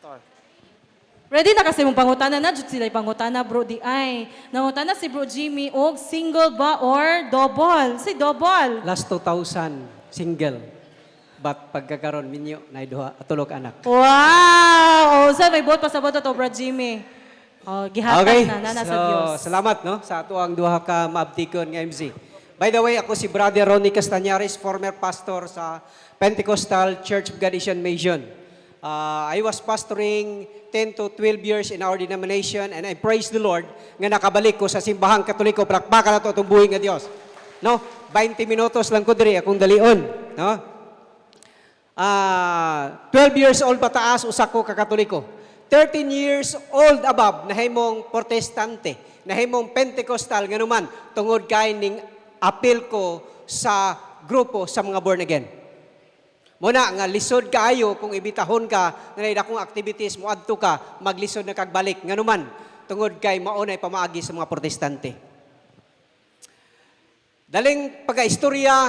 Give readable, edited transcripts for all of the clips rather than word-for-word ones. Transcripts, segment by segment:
pastor. Ready na kasi mong pangutana na, jud sila pangutana bro di ay. Nangutana si bro Jimmy og single ba or double? Si double. Last 2,000, single. But pagkakaroon minyo, na duha, atulog anak. Wow! O, sa may buot pasabot to bro Jimmy. O, gihatag na nasa Dios. Salamat no sa ato ang duha ka maabtikon nga MC. By the way, ako si Brother Ronnie Castañares, former pastor sa Pentecostal Church of God Asian Mission. I was pastoring 10 to 12 years in our denomination and I praise the Lord nga nakabalik ko sa simbahang Katoliko. Palakpakan na ito itong buhay nga Diyos. No? 20 minutos lang ko diri akong dalion. No? 12 years old pataas, usa ko ka-Katoliko. 13 years old above, nahimong Protestante, nahimong Pentecostal, nga naman, tungod kay ning appeal ko sa grupo sa mga born again. Muna nga lisod kaayo kung ibitahon ka nga akong activities mo adto ka maglisod na kagbalik nganuman tungod kay maunay pamaagi sa mga Protestante. Daling pagaistorya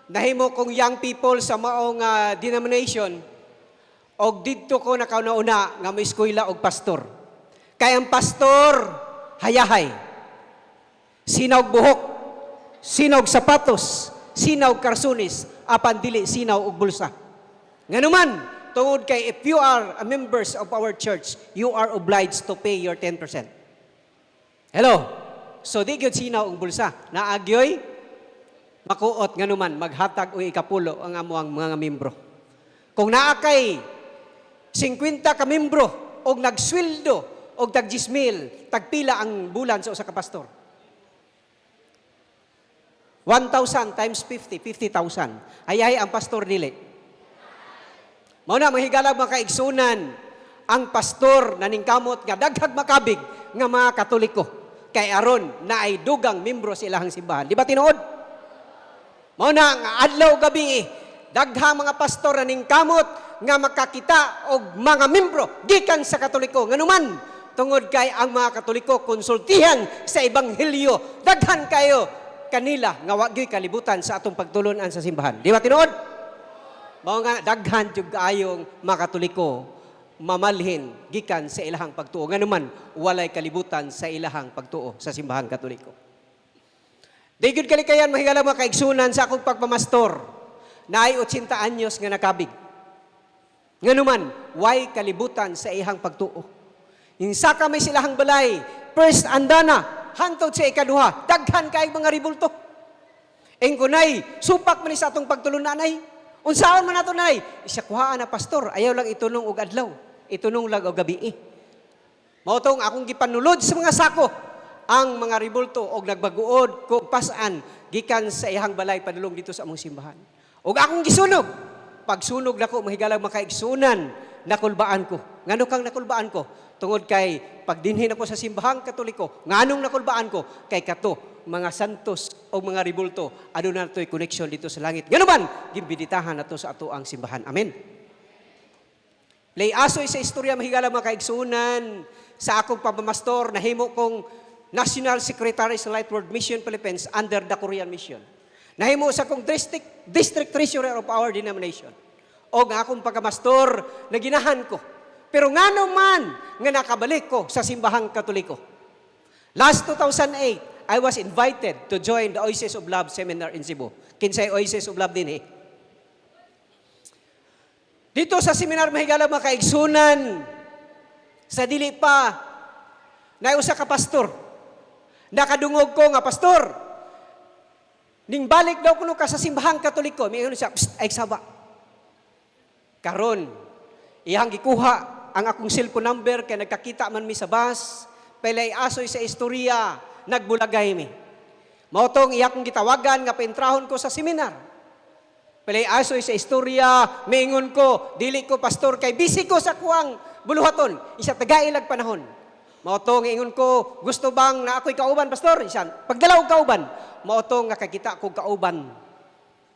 nahimo kong young people sa maong denomination og didto ko nakauna-una nga may eskwela og pastor. Kay ang pastor hayahay. Sinog buhok, sinog sapatos, sinaw karsunis, apan dili sinaw og bulsa. Nganuman, tungod kay if you are a members of our church, you are obliged to pay your 10%. Hello? So di gyud sinaw og bulsa. Naagyoy makuot nganuman maghatag o ikapulo ang amuang mga membro. Kung naa kay 50 ka membro og nagsweldo og tag 10,000, tagpila ang bulan sa usa ka pastor. 1,000 times 50, 50,000. Ayahay ang pastor dili. Mao na mahigalag mga kaigsunan ang pastor naningkamot nga daghag makabig nga mga Katoliko. Kay aron na ay dugang membro sa ilahang simbahan. Di ba tinuod? Mao na nga adlaw gabi daghang mga pastor naningkamot nga makakita og mga membro gikan sa Katoliko. Nganuman tungod kay ang mga Katoliko konsultihan sa ebanghelyo. Daghan kayo kanila nga wa gyud kalibutan sa atong pagtulunan sa simbahan. Di ba tinuod? Mao nga daghan jud kaayong mga Katoliko mamalhin gikan sa ilahang pagtuo. Nganuman walay kalibutan sa ilahang pagtuo sa simbahang Katoliko. Di gyud kalikayan mahigala mga kaigsunan sa akong pagpamastor. Naay 80 anyos nga nakabig. Nganuman way kalibutan sa ihang pagtuo. Insa ka may silahang balay, first andana hantod sa ikaduha, daghan kay mga ribulto. Engkunay, supak man sa atong pagtulunanay. Unsaon man nato nay? Isa kuhaan na pastor, ayaw lang itunong og adlaw, itunong lang og gabi. Mao tong akong gipanulod sa mga sako ang mga ribulto og nagbaguod ko pasan gikan sa ihang balay padulong dito sa among simbahan. Og akong gisunog. Pagsunog nako mahigalang makaigsunan nakulbaan ko. Ngano kang nakulbaan ko? Tungod kay pagdinhin ako sa simbahang Katoliko, nganong nakulbaan ko kay kato mga santos o mga ribulto, ano na to'y connection dito sa langit. Ngano man, gimbiditahan nato sa ato ang simbahan. Amen. Lay asoy sa istorya mahigala mga kaigsunan sa akong pamamastor nahimo kong National Secretary sa Lightward Mission Philippines under the Korean Mission. Nahimo sa akong district treasurer of our denomination. O nga akong pagkamastor na ginahan ko. Pero nga naman nga nakabalik ko sa simbahang Katoliko. Last 2008, I was invited to join the Oasis of Love Seminar in Cebu. Kinsay Oasis of Love din eh. Dito sa seminar mahigala mga kaigsunan, sa dili pa, na usa ka pastor. Nakadungog ko nga, pastor, ning balik daw kuno ka sa simbahang Katoliko. May ano siya, ay saba. Karon, iyang gikuha ang akong cellphone number kay nagkakita man mi sa bus, pelay asoy sa istorya, nagbulagay mi. Mao tong iya kong gitawagan nga paintrahon ko sa seminar. Pelay asoy sa istorya, maingon ko, dili ko pastor kay busy ko sa kuang buluhaton, isa tagailag panahon. Mao tong ingon ko, gusto bang na ako'y kauban pastor? Isa, pagdalaw kauban. Mao tong nga kakita ko kauban.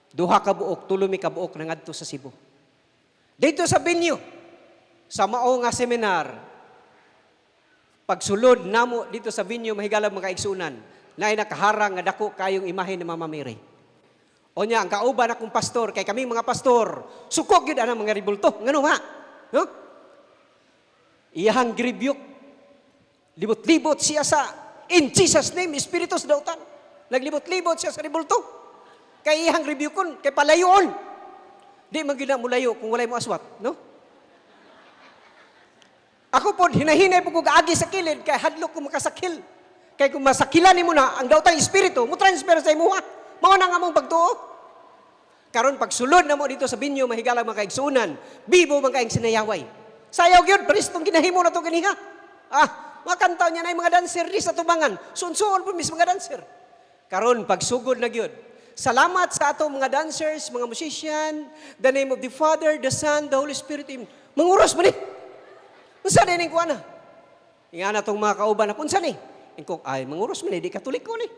Duha ka buok, tulumi ka buok nangadto sa Cebu. Dito sa venue, sa mao nga seminar, pagsulod namo dito sa venue mahigalang mga kaigsunan, na ay nakaharang nga dako kayong imahe ni Mama Mary. O niya, ang kauban akong pastor, kay kami mga pastor, sukog yun ang mga ribulto. Ngano ha? No? Iyahang gribyok. Libot-libot siya sa, in Jesus' name, Espiritus dautan. Naglibot-libot siya sa ribulto. Kay iyahang rebuke kay palayoon. Di magina mo layo kung walay mo aswat, no? Ako po, hinahinay po kong agi sa kilid, kay hadlok ko makasakil. Kay kung masakilan mo na, ang daw tayong espiritu, mo transfer sa imuha. Mao na nga mong pagtuo. Karon pagsulod na mo dito sa binyo, mahigalang makaigsunan, bibo man kaing sinayaway. Sayaw gyud, pristong ginahimo na to ganiha. Makantaw niya na yung mga dancer di sa tubangan. Sunsuon po mis mga dancer. Karon pagsugod na gyud. Salamat sa ato mga dancers, mga musician, the name of the Father, the Son, the Holy Spirit. Manguros man unsa din ko ana? Inga na tong mga kauban na unsa ni? Ingko ay manguros man di Katoliko ni.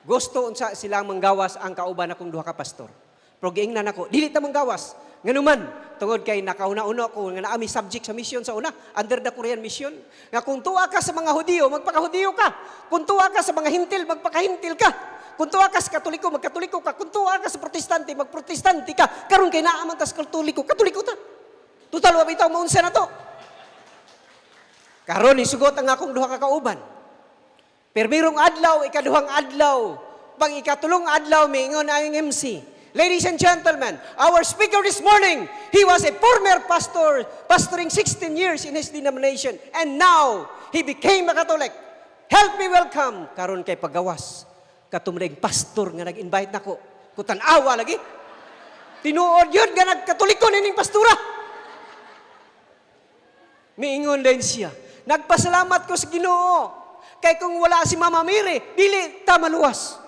Gusto unsa silang manggawas ang kauban akong duha ka pastor. Pero giingnan ako, dili ta manggawas. Nganuman, tungod kay nakauna-una ko nga naami subject sa mission sa una, under the Korean mission, nga kung tuwa ka sa mga Hudiyo, magpaka-Hudiyo ka. Kung tuwa ka sa mga Hintil, magpaka-Hintil ka. Kung tuwa ka sa Katoliko, magkatoliko ka. Kung tuwa ka sa Protestante, magprotestante ka. Karon kay naaman ta sa Katoliko, Katoliko ta. Total wa bitaw maunsa na to. Karon isugot ang akong duha ka kauban. Permirong adlaw, ikaduhang adlaw, pang ikatulong adlaw, miingon ang MC. Ladies and gentlemen, our speaker this morning, he was a former pastor, pastoring 16 years in his denomination, and now, he became a Catholic. Help me welcome, karon kay pagawas, katumring pastor nga nag-invite nako. Kutan-awa lagi. Tinuod yun nga nagkatoliko nining pastura. Miingon din siya, nagpasalamat ko sa Ginoo, kay kung wala si Mama Mary, dili ta maluwas.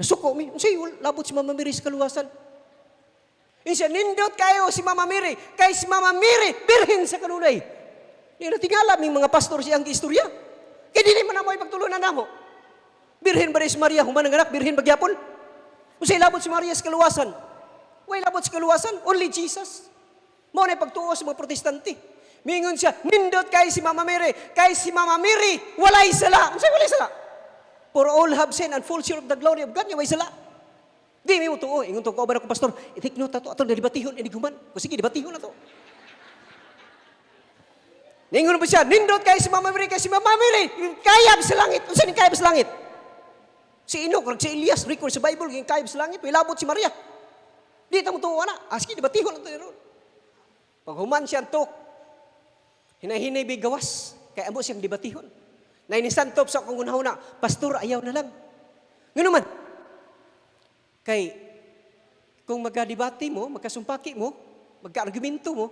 Nasuko mi, unsay labot si Mama Mary sa kaluwasan. Insya nindot kayo si Mama Mary, kay si Mama Mary birhen sa kanunay. Di na tingala ming mga pastor siyang istorya. Kaya di man mo ipagtulunan namo. Birhen ba rin si Maria, human ang anak, birhen bagyapon. Unsay labot si Maria sa kaluwasan. Way labot sa kaluwasan, only Jesus. Mao na pagtuo sa mga protestante. Mingon siya, nindot kay si Mama Mary, kay si Mama Mary walay sala. Unsay walay sala? For all have sinned and fall short of the glory of God. Yung may sala. Di mo tuo. Ingon to ko ba na kong pastor, itik note ato, ato nalibatihon, iniguman. O sige, dibatihon na to. Ningon ba siya, nindot kayo si Mama Mary, kay si Mama Mary, kayab sa langit. Unsa ning kayab sa langit? Si Enoch, si Elias, record sa Bible, yung kayab sa langit, may labot si Maria. Di ta mo tuo na. Sige, dibatihon na to. Pag human siya tok, hinahinay may gawas, kaya amo siyang dibatihon. Na inisantop sa akong unahuna, pastor, ayaw na lang. Ngano man? Kay, kung magkadibati mo, magkasumpaki mo, magka-argumento mo,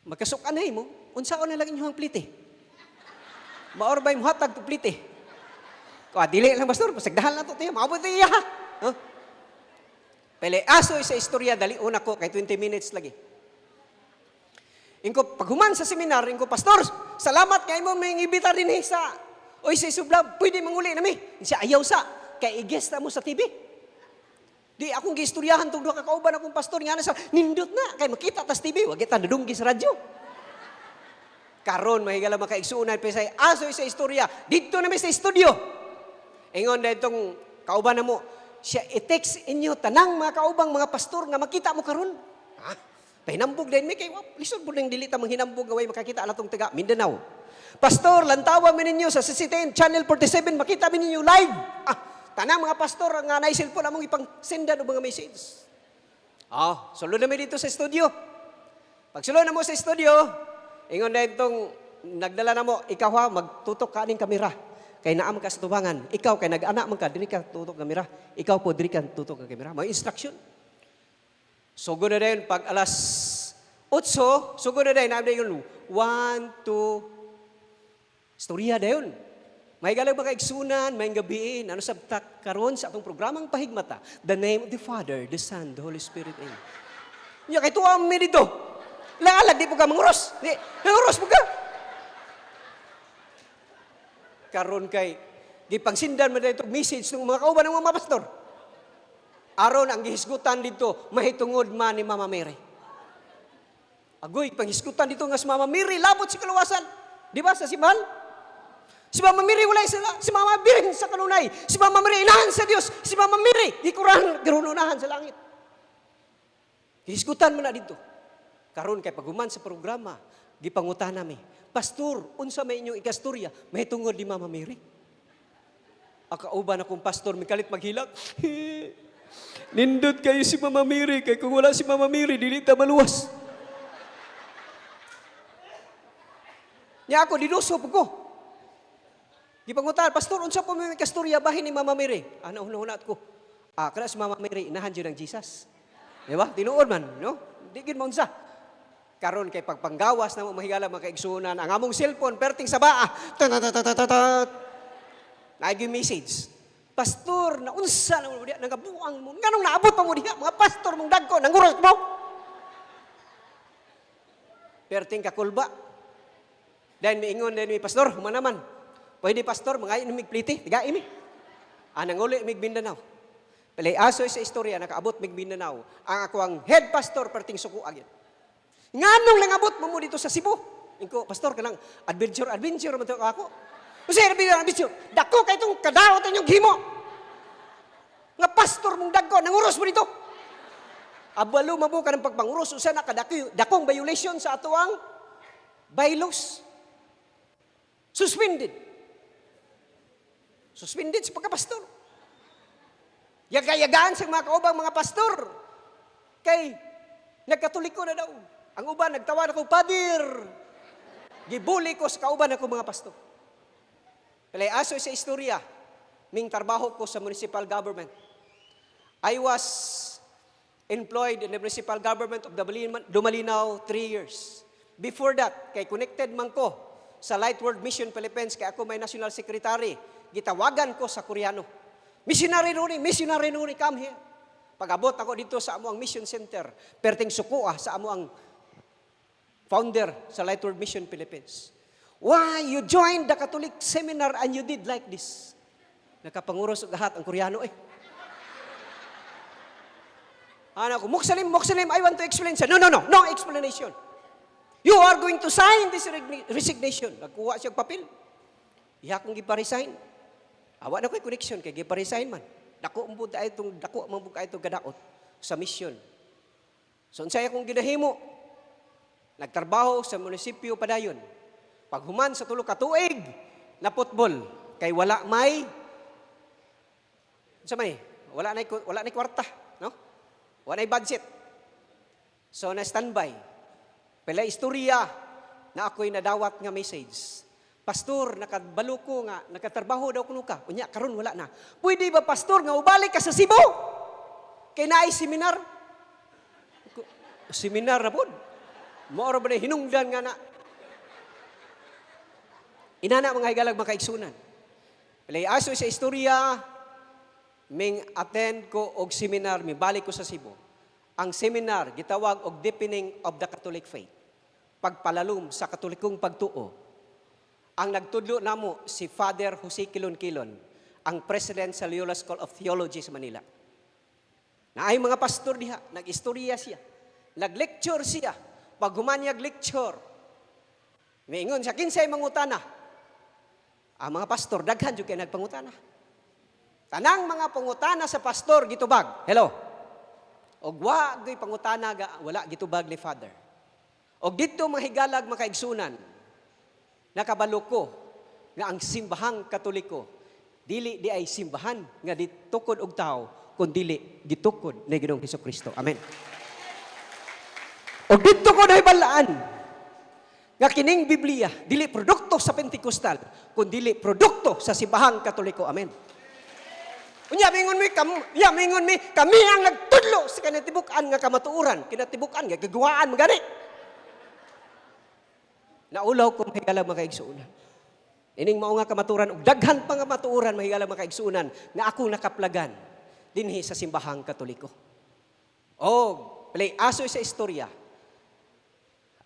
magkasukanay mo, unsaon na lang inyong plite. Maorbay mo hatag to plite. Kung dili lang, pastor, pasagdahan na to, tiyo, maabot iya ha. Huh? Pele, asoy sa istorya, dali una ko, kay 20 minutes lagi. Ingko paghuman sa seminar, ingko pastor, salamat kay mo may ibita din sa oy sa subla, pwede manguli nami. Siya ayaw sa kay i-guest mo sa TV. Di akong giistoryahan tong duha ka kauban akong pastor nga na sa nindot na kay makita tas TV, wag kita nadunggi sa radyo. Karon mahigala makaigsuunan pa sa asoy sa istorya. Dito nami sa studio. Ingon daytong kauban na mo, siya i-text inyo tanang mga kaubang mga pastor nga makita mo karon. Pahinambog din may kay lisod po ng dilita manghinambog away makakita alatong taga Mindanao. Pastor, lantawa mi ninyo sa CCTN Channel 47 makita mi ninyo live. Tanang mga pastor nga naay cellphone among ipang sendan og mga message. Sulod na mi dito sa studio. Pag sulod na mo sa studio, ingon na itong nagdala na mo, ikaw ha, magtutok ka ning kamera. Kay naam ka sa tubangan. Ikaw kay nag-anak man ka, diri ka tutok kamera. Ikaw po diri ka tutok ka kamera. May instruction. Sugod na din, pag alas 8, sugod na din, namin yun, 1, 2, storya na yun. May galang makaigsunan, may gabiin, ano sabtak karon sa atong programang Pahigmata, the name of the Father, the Son, the Holy Spirit. Nya kay tuwa mi dito. Langalag, di po ka manguros. Di, manguros po ka. Karon kay, di pagsindan mo na itong message ng mga kauban ng mga pastor. Aron ang gihisgutan dito, mahitungod man ni Mama Mary. Agoy, panghisgutan dito nga si Mama Mary, labot si kaluwasan. Di ba sa simbahan? Si Mama Mary walay sila, si Mama Mary sa kanunay, si Mama Mary inahan sa Dios, si Mama Mary di kuran girununahan sa langit. Hisgutan mo na dito. Karon kay paghuman sa programa, gipangutana mi, Pastor, unsa may inyong ikastorya? May tungod di Mama Mary. Akauban akong pastor, mikalit maghilak. Nindot kayo si Mama Mary, kay kung wala si Mama Mary, dili ta maluwas. Niya ako, dinusob ko. Gipangutan, Pastor, unsa po may kastorya bahin ni Mama Mary? Ano, hunahunat ko. Kada si Mama Mary, inahan dyan ng Jesus. Diba? Tinuod man, no? Di gid mo unsa. Karon kay pagpanggawas na mo mahigala mga kaigsunan, ang among cellphone, perting sa baa, naagi message. Pastor, naunsa na mo diha, nagabuang mo. Nganong naabot pa mo diha, mga pastor mong dagko, nanguros mo. Perting kakulba. Then miingon din mi, Pastor, humanaman. Pwede pastor, mga inomig pliti, tiga imi. Nanguli mig Mindanao. Palay aso sa istorya, nakaabot mig Mindanao. Ang ako ang head pastor, perting suko agad. Nganong nangabot mo dito sa Cebu? Ingko, Pastor, kanang adventure man ito ako. Kasi adventure, dako kay itong kadaot ang himo. Nga pastor mong dagko, nanguros mo dito. Abalo mabuka ng pagpanguros, usa na dakong violation sa atuang bylaws. Suspended sa pagkapastor. Yagayagaan sa mga kaubang mga pastor. Kay, nagkatoliko na daw. Ang uban, nagtawad ako, Padir. Gibuli ko sa kauban ako mga pastor. Palay aso sa istorya, ming trabaho ko sa municipal government. I was employed in the municipal government of Dumalinaw 3 years. Before that, kay connected man ko sa Light World Mission Philippines, kay ako may national secretary, gitawagan ko sa Koreano. Missionary nuni, come here. Pag-abot ako dito sa amo ang mission center, perting sukuha sa amo ang founder sa Light World Mission Philippines. Why you joined the Catholic seminar and you did like this? Nakapanguros og lahat ang Koreano eh. Ko, Muslim, I want to explain. No explanation. You are going to sign this resignation. Nagkuha siya papel. Iya kong gipa-resign. Awa na ko'y connection kay gipa-resign man. Dako mabuka itong gadaot sa mission. So, unsay akong ginahimo. Nagtrabaho sa munisipyo Padayon. Paghuman sa tulo ka tuig na football kay wala may wala na kwarta, no? Wala na budget. So na standby. Pala istorya na ako'y nadawat nga message. Pastor, nakabalo ko nga, nakatrabaho daw kuno ka. Unya karon wala na. Pwede ba pastor nga ubalik ka sa Cebu? Kay naay seminar. Seminar na po. Maoro ba na hinungdan nga na. Inana mga higalag mga kaigsunan. Palay aso sa istorya, ming attend ko og seminar, may balik ko sa Cebu. Ang seminar, gitawag og Deepening of the Catholic Faith. Pagpalalom sa katolikong pagtuo. Ang nagtudlo namo si Father Jose Kilon-Kilon, ang president sa Loyola School of Theology sa Manila. Naay mga pastor diha, nag-istorya siya, nag-lecture siya, paghumanyag lecture. Miingon sa kinsay mangutana. Ang mga pastor, daghan jud kay nagpangutana. Tanang mga pangutana sa pastor, gitubag. Hello. Og wa gay pangutana, wala gitubag ni Father. Og dito mahigalag makaigsunan, nakabalo ko nga ang simbahang Katoliko, dili di ay simbahan nga ditukod og tao, kundi gitukod ni Ginoong Hesukristo. Amen. Og dito ko na ibalaan, nga kining Biblia, dili produkto sa Pentecostal, kundi produkto sa simbahang Katoliko. Amen. Unya mingon mi, kami ang nagtudlo sa kinatibukan nga kamatuuran, kinatibukan nga gagawaan magani. Naulaw ko mahigalang makaigsuunan. Ining mao nga kamaturan ug daghan pa nga matuuran mahigalang makaigsuunan nga akong nakaplagan dinhi sa simbahang Katoliko. Play aso sa istorya.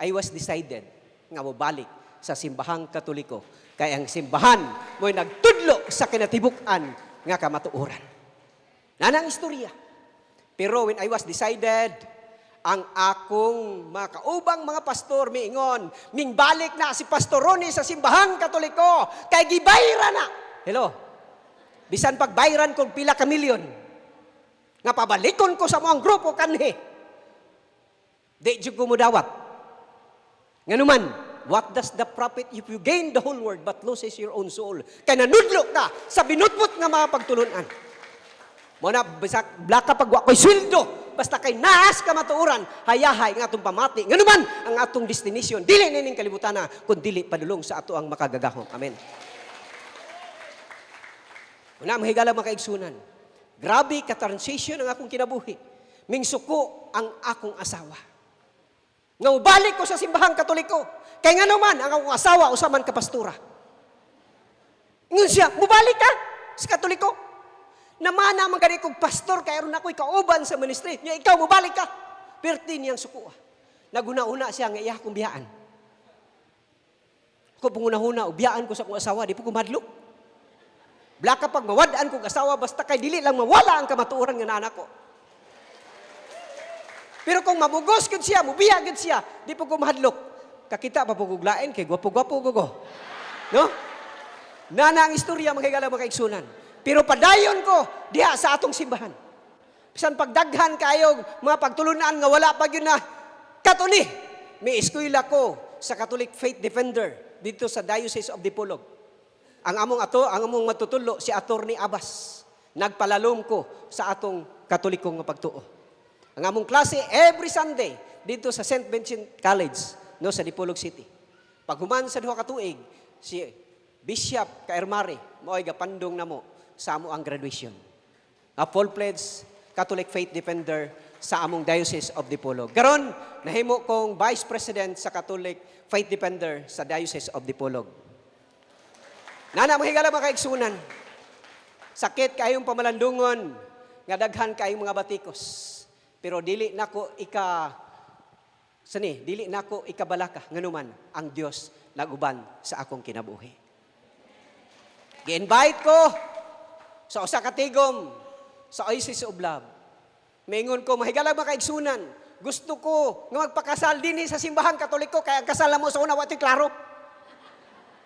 I was decided nga mobalik sa simbahang Katoliko. Kaya ang simbahan mo'y nagtudlo sa kinatibukan nga kamatuoran. Nanang istorya. Pero when I was decided, ang akong mga kaubang mga pastor miingon, ming balik na si Pastor Ronnie sa simbahang Katoliko, kay gibayra na. Hello. Bisan pagbayran kong pila ka milyon, nga pabalikon ko sa mga grupo kanhi. Di jud ko mo dawat. Nganuman, what does the profit if you gain the whole world but loses your own soul? Kaya nanudlo ka sa binutbot nga mga pagtulunan. Mo na bisak blaka pag wa ko'y sweldo, basta kay naas ka matuuran, hayahay nga atong pamati. Nganuman ang atong destination, dili nining kalibutan na, kun dili padulong sa ato ang makagagahom. Amen. Una, mahigala mga kaigsunan. Grabe ka-transition ang akong kinabuhi. Mingsuko ang akong asawa. Nga ubalik ko sa simbahang Katoliko. Kaya nga naman, ang akong asawa, usaman ka pastura. Ngun siya, mubalik ka sa Katoliko. Namana man gani kong pastor, kaya ron ako'y kauban sa ministry. Nga ikaw, mubalik ka. Perti niyang suko. Naguna-una siya nga iya kong biyaan. Ako panguna-una, ubiyaan ko sa akong asawa, di po kumadlok. Blaka pag mawadaan kong asawa, basta kay dili lang mawala ang kamatuoran nga anak ko. Pero kung mabugos gud siya, mubiya gud siya, di po ko mahadlok. Kakita pa po guglain, kay gwapo-gwapo ko. No? Nana ang istorya, magigala mga kaigsunan. Pero padayon ko, diha sa atong simbahan. Bisan pagdaghan kayo, mga pagtulunan nga wala pa yun na, katuli, may eskwela ko sa Catholic Faith Defender dito sa Diocese of Dipolog. Ang among matutulo, si Attorney Abbas. Nagpalalom ko sa atong Katolikong nga pagtuo. Ang among klase, every Sunday, dito sa St. Vincent College, no, sa Dipolog City. Pag human sa duha ka tuig, si Bishop Kaermari, mo'y gapandong na mo sa amo ang graduation. A full-fledged Catholic Faith Defender sa among Diocese of Dipolog. Karon, nahimo kong Vice President sa Catholic Faith Defender sa Diocese of Dipolog. Nana, mahigala mga kaigsunan. Sakit kayong pamalandungon, nga daghan kayong mga batikos. Pero dili nako dili nako ikabalaka nganuman ang Dios naguban sa akong kinabuhi. Gi-invite ko sa usa ka tigom sa Oasis of Love. Maingon ko, mahigala mga kaigsunan, gusto ko nga magpakasal dinhi sa simbahang Katoliko, kaya ang kasal mo sa una wa to'y klaro.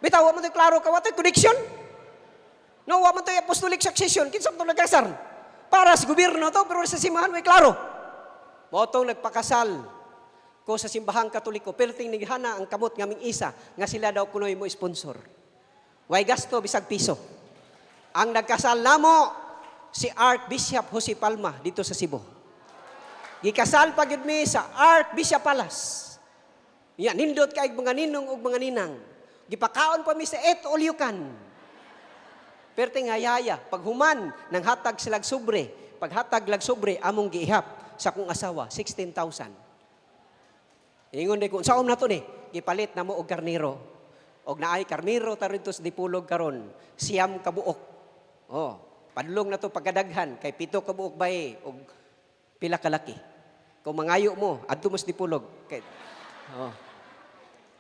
Bitaw, wa mo to'y klaro ka, wa to'y connection. No, wa mo to'y apostolic succession, kinsa mo nagkasal. Para sa gobyerno to, pero sa simbahan may klaro. Motong nagpakasal ko sa simbahang Katoliko, perting nighana ang kamot nga ming isa, nga sila daw kunoy mo sponsor. Way gasto, bisag piso. Ang nagkasal namo, si Archbishop Jose Palma, dito sa Cebu. Gikasal pa gyud mi sa Archbishop Palace. Yan, nindot kay mga ninong ug mga ninang. Gipakaon pa mi sa et olyukan. Perting hayaya, paghuman nang hatag silag sobre, paghatag lag sobre among giihap sa kong asawa 16,000. Ingon day ko, saom na to ni, gipalit na mo og karniro. Og naay karniro ta rito sa Dipolog karon, siyam ka buok. Oh, padlong na to pagkadaghan kay 7 ka buok bae og pila ka laki. Kung mangayo mo adto mo sa Dipolog kay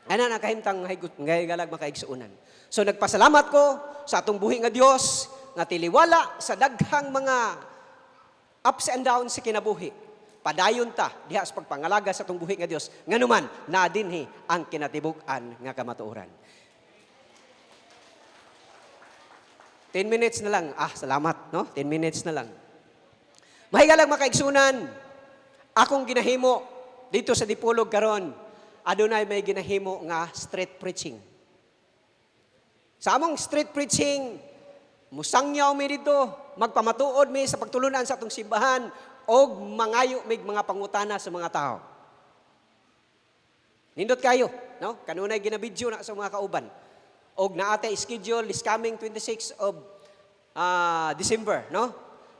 ana nakahimtang galag makaigsuunan. So nagpasalamat ko sa atong buhi nga Dios nga tiliwala sa daghang mga ups and downs sa kinabuhi. Padayon ta diha sa pagpangalaga sa atong buhi nga Dios. Nganuman na dinhi ang kinatibuk-an nga kamatuoran. 10 minutes na lang. Salamat, no? 10 minutes na lang. Mahigalang makaigsunan, akong ginahimo dito sa Dipolog karon, adunay may ginahimo nga street preaching. Sa among street preaching, musangyaw mi dito, magpamatuod mi sa pagtulunan sa atong simbahan, og mangayo mig mga pangutana sa mga tao. Nindot kayo, no? Kanunay ginabidyo na sa mga kauban. Og naatay schedule this coming 26 of December, no?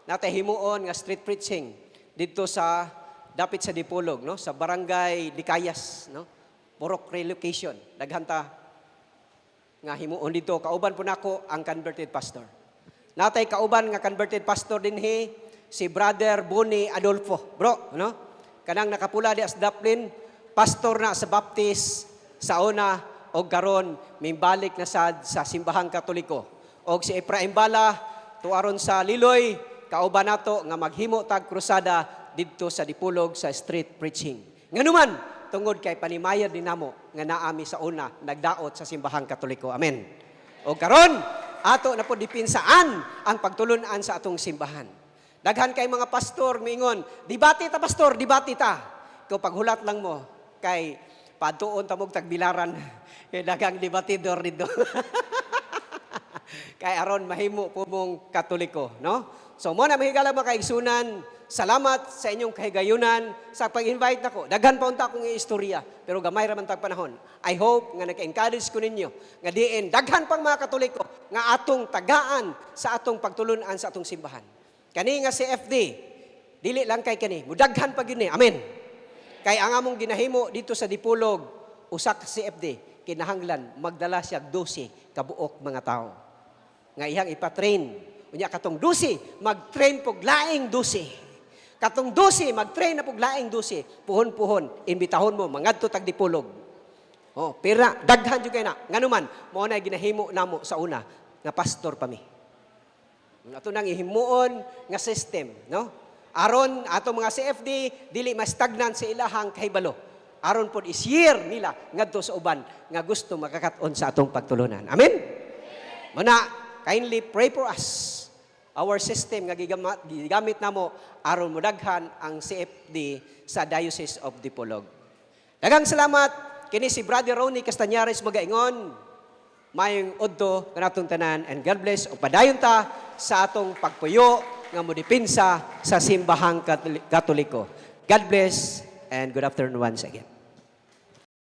Naatay himuon nga street preaching dito sa dapit sa Dipolog, no? Sa Barangay Likayas, no? Purok relocation. Daghanta nga himuon dito. Kauban po nako ang converted pastor. Natay kauban nga converted pastor dinhi si Brother Bonnie Adolfo. Bro, no? Kanang nakapula di as Daplin, pastor na sa Baptist sa una og karon mimbalik na sad sa simbahang Katoliko. Og si Efraim Bala tuaron sa Liloy, kauban nato nga maghimo tag krusada didto sa Dipolog sa street preaching. Nganuman tungod kay panimayad din namo nga naami sa una nagdaot sa simbahang Katoliko. Amen. Og karon ato na po dipinsaan ang pagtulunan sa atong simbahan. Daghan kay mga pastor mingon, dibati ta pastor, dibati ta. kung paghulat lang mo, kay patuon tamog tagbilaran, dagang debatidor dito. Kay aron mahimo po mong Katoliko, no? So mo na mahigala mga kaigsunan, salamat sa inyong kahigayunan sa pag-invite nako. Daghan pa unta akong istorya, pero gamay ra man tag panahon. I hope nga naka-encourage ko ninyo nga diin daghan pang mga Katoliko nga atong tagaan sa atong pagtulunan sa atong simbahan. Kani nga si FD, dili lang kay kani, mudaghan pa gyud ni. Amen. Kay ang among ginahimo dito sa Dipolog, usa ka si FD, kinahanglan magdala siya 12 kabuok mga tao nga iyang ipatrain. Unya katong 12 mag-train pog laing 12. Katong 12 mag-train na pog laing 12. Puhon-puhon, imbitahon mo mangadto tag Dipolog. Oh, pira daghan jud kay na. Nganuman, mao na ginahimo namo sa una nga pastor pa mi. Ato nang ihimuon nga system, no? Aron ato mga CFD dili ma-stagnant sa ilahang kahibalo. Aron pod is-year nila ngadto sa uban nga gusto makakat-on sa atong pagtulunan. Amen. Muna kindly pray for us. Our system nga gigamit namo aron modaghan ang CFD sa Diocese of Dipolog. Daghang salamat kini si Brother Ronnie Castañares magaingon. Mayong udto kanatong tanan and God bless o padayon ta sa atong pagpuyo nga modepinsa sa simbahang Katoliko. God bless and good afternoon once again.